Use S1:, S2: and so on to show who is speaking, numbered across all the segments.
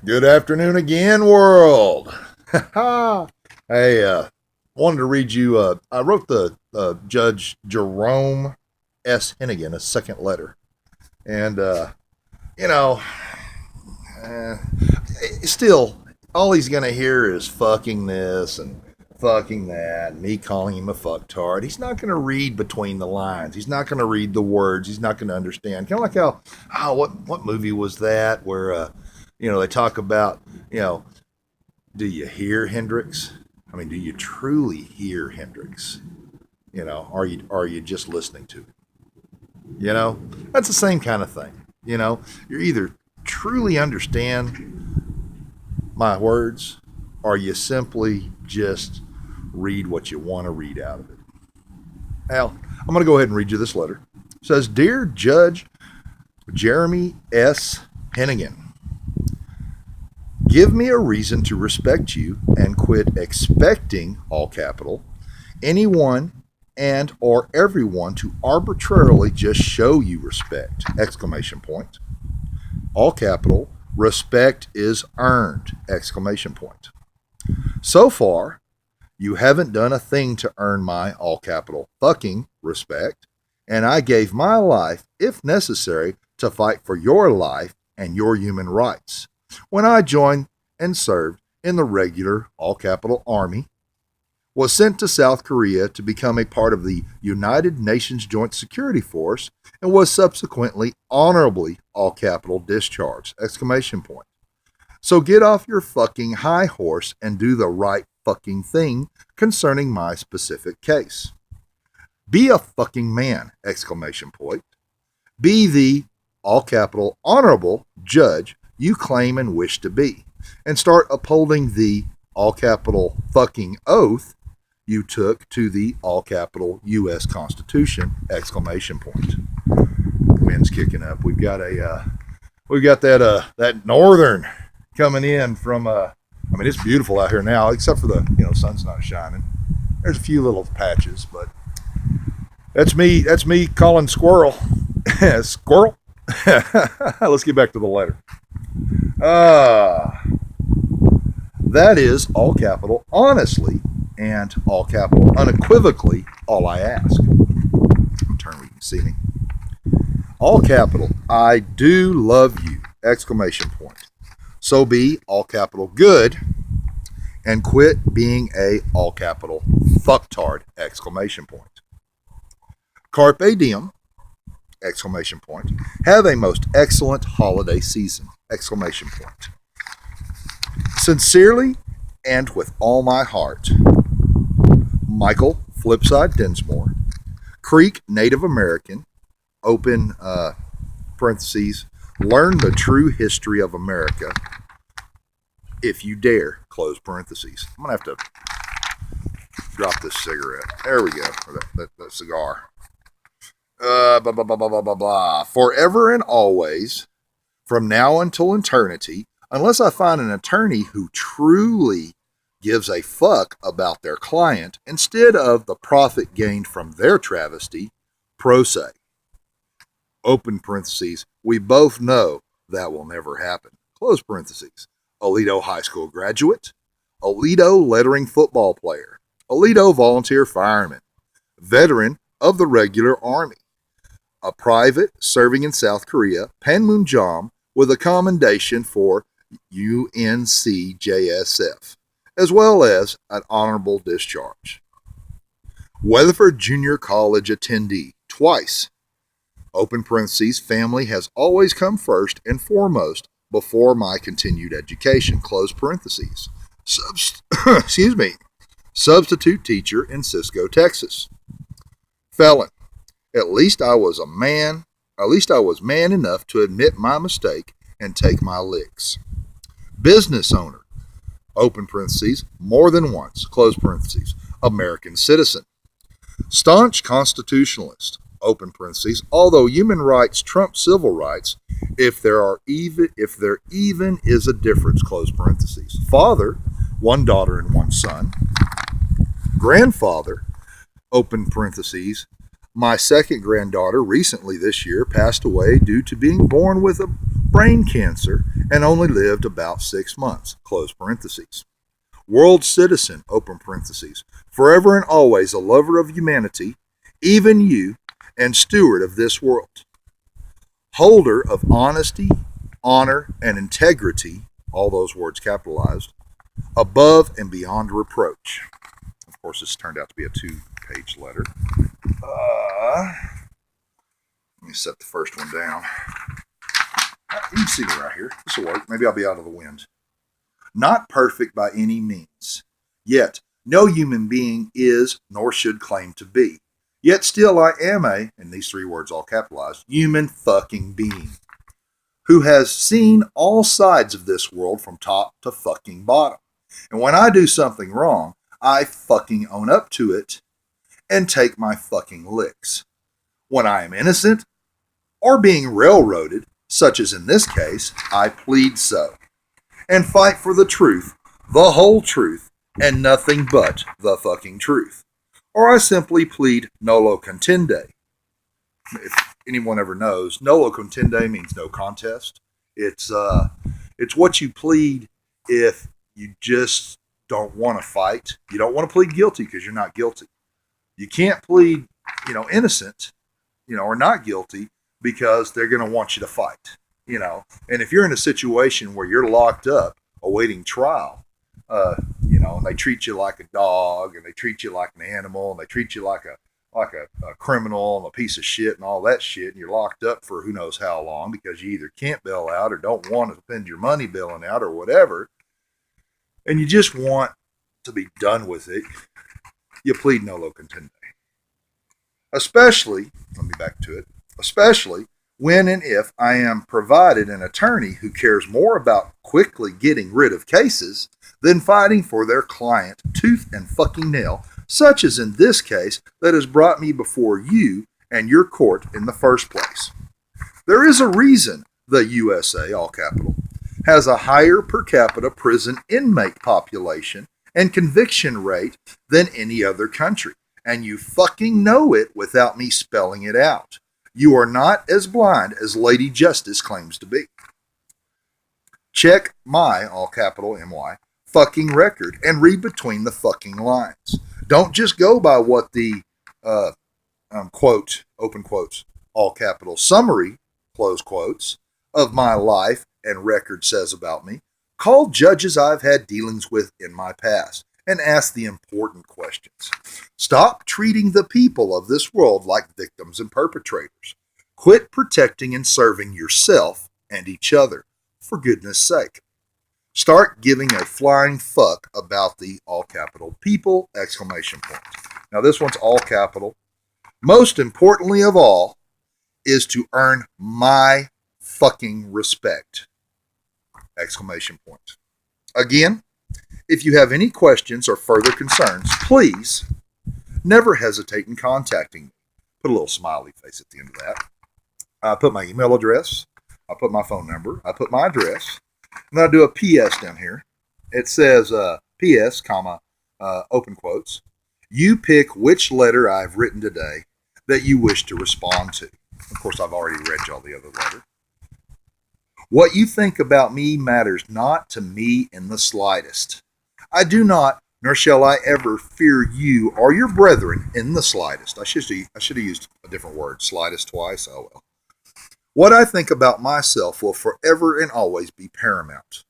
S1: Good afternoon again, world. Hey, wanted to read you. I wrote the Judge Jerome S. Hennigan a second letter, and you know, uh, still, all he's gonna hear is fucking this and fucking that, and me calling him a fucktard. He's not gonna read between the lines. He's not gonna read the words. He's not gonna understand. Kind of like how, what movie was that where they talk about, you know, do you hear Hendrix? I mean, do you truly hear Hendrix? Are you just listening to it? That's the same kind of thing. You're either truly understand my words, or you simply just read what you want to read out of it. Now, I'm going to go ahead and read you this letter. It says, "Dear Judge Jeremy S. Hennigan, give me a reason to respect you and quit expecting, all capital, anyone and or everyone to arbitrarily just show you respect, exclamation point. All capital, respect is earned, exclamation point. So far, you haven't done a thing to earn my, all capital, fucking respect, and I gave my life, if necessary, to fight for your life and your human rights. When I joined and served in the regular, all capital, Army, was sent to South Korea to become a part of the United Nations Joint Security Force, and was subsequently honorably, all capital, discharged, exclamation point. So get off your fucking high horse and do the right fucking thing concerning my specific case. Be a fucking man, exclamation point. Be the, all capital, honorable judge you claim and wish to be, and start upholding the, all capital, fucking oath you took to the, all capital, U.S. Constitution, exclamation point." Wind's kicking up. We've got that northern coming in from. It's beautiful out here now, except for the sun's not shining. There's a few little patches, but that's me. That's me calling squirrel. Squirrel. Let's get back to the letter. That is, all capital, honestly, and all capital, unequivocally, all I ask. Turn where you can see me. All capital, I do love you, exclamation point. So be, all capital, good, and quit being a, all capital, fucktard, exclamation point. Carpe diem, exclamation point. Have a most excellent holiday season, exclamation point. Sincerely and with all my heart, Michael Flipside Dinsmore, Creek Native American, open parentheses, learn the true history of America if you dare, close parentheses. I'm going to have to drop this cigarette. There we go, or that cigar. Blah, blah, blah, blah, blah, blah, blah. Forever and always, from now until eternity, unless I find an attorney who truly gives a fuck about their client instead of the profit gained from their travesty, pro se. Open parentheses, we both know that will never happen. Close parentheses. Aledo High School graduate, Aledo lettering football player, Aledo volunteer fireman, veteran of the regular Army, a private serving in South Korea, Panmunjom, with a commendation for UNCJSF, as well as an honorable discharge. Weatherford Junior College attendee, twice. Open parentheses, family has always come first and foremost before my continued education, close parentheses. Excuse me. Substitute teacher in Cisco, Texas. Felon. At least I was man enough to admit my mistake and take my licks. Business owner. Open parentheses, more than once, close parentheses. American citizen. Staunch constitutionalist. Open parentheses, although human rights trump civil rights, if there even is a difference, close parentheses. Father, one daughter and one son. Grandfather, open parentheses, my second granddaughter recently this year passed away due to being born with brain cancer, and only lived about 6 months, close parentheses. World citizen, open parentheses, forever and always a lover of humanity, even you, and steward of this world. Holder of honesty, honor, and integrity, all those words capitalized, above and beyond reproach. Of course, this turned out to be a 2-page letter. Let me set the first one down. You can see me right here. This will work. Maybe I'll be out of the wind. Not perfect by any means. Yet, no human being is nor should claim to be. Yet still I am a, and these 3 words all capitalized, human fucking being who has seen all sides of this world from top to fucking bottom. And when I do something wrong, I fucking own up to it and take my fucking licks. When I am innocent or being railroaded, such as in this case, I plead so and fight for the truth, the whole truth, and nothing but the fucking truth. Or I simply plead nolo contende. If anyone ever knows, nolo contende means no contest. It's what you plead if you just don't want to fight. You don't want to plead guilty because you're not guilty. You can't plead, innocent, or not guilty because they're going to want you to fight, And if you're in a situation where you're locked up awaiting trial, and they treat you like a dog, and they treat you like an animal, and they treat you like a criminal and a piece of shit and all that shit, and you're locked up for who knows how long because you either can't bail out or don't want to spend your money bailing out or whatever, and you just want to be done with it, you plead nolo contende. Especially, let me back to it, especially when and if I am provided an attorney who cares more about quickly getting rid of cases than fighting for their client tooth and fucking nail, such as in this case that has brought me before you and your court in the first place. There is a reason the USA, all capital, has a higher per capita prison inmate population and conviction rate than any other country, and you fucking know it without me spelling it out. You are not as blind as Lady Justice claims to be. Check my, all capital MY, fucking record and read between the fucking lines. Don't just go by what the quote, open quotes, all capital summary, close quotes, of my life and record says about me. Call judges I've had dealings with in my past and ask the important questions. Stop treating the people of this world like victims and perpetrators. Quit protecting and serving yourself and each other, for goodness sake. Start giving a flying fuck about the all capital people, exclamation point. Now this one's all capital. Most importantly of all is to earn my fucking respect, exclamation point. Again, if you have any questions or further concerns, please never hesitate in contacting me. Put a little smiley face at the end of that. I put my email address. I put my phone number. I put my address. And then I do a PS down here. It says PS, comma, open quotes. You pick which letter I've written today that you wish to respond to. Of course, I've already read y'all the other letter. What you think about me matters not to me in the slightest. I do not, nor shall I ever fear you or your brethren in the slightest. I should have used a different word, slightest twice. Oh well. What I think about myself will forever and always be paramount.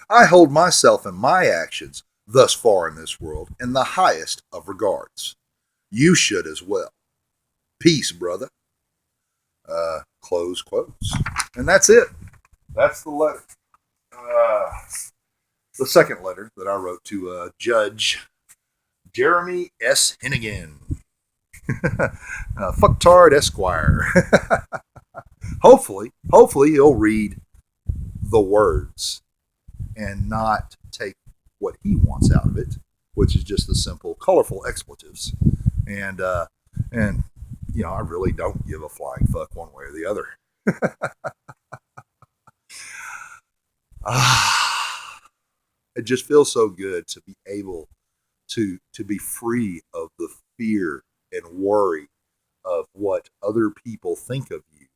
S1: I hold myself and my actions thus far in this world in the highest of regards. You should as well. Peace, brother. Close quotes. And that's it. That's the letter. The second letter that I wrote to Judge Jeremy S. Hennigan. Fucktard Esquire. Hopefully he'll read the words and not take what he wants out of it, which is just the simple, colorful expletives. And I really don't give a flying fuck one way or the other. It just feels so good to be able to be free of the fear and worry of what other people think of you,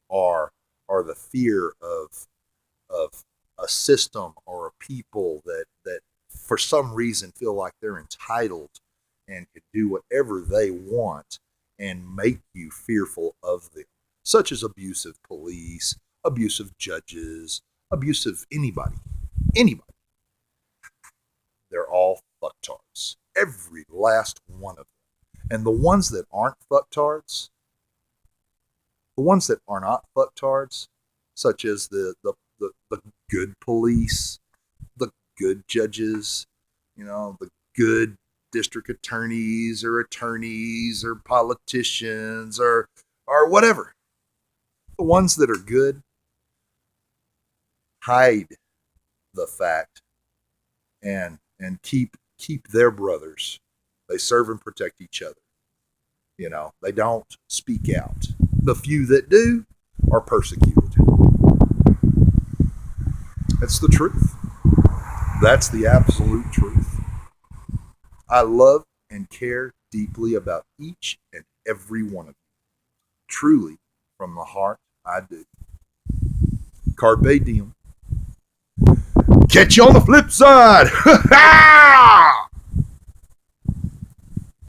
S1: or the fear of of a system or a people that for some reason feel like they're entitled and can do whatever they want and make you fearful of them, such as abusive police, abusive judges, abusive anybody. They're all fucktards. Every last one of them. And the ones that aren't fucktards, the ones that are not fucktards, such as the good police, the good judges, the good district attorneys or politicians or whatever. The ones that are good hide the fact and keep their brothers. They serve and protect each other. They don't speak out. The few that do are persecuted. That's the truth. That's the absolute truth. I love and care deeply about each and every one of you. Truly, from the heart, I do. Carpe diem. Catch you on the flip side.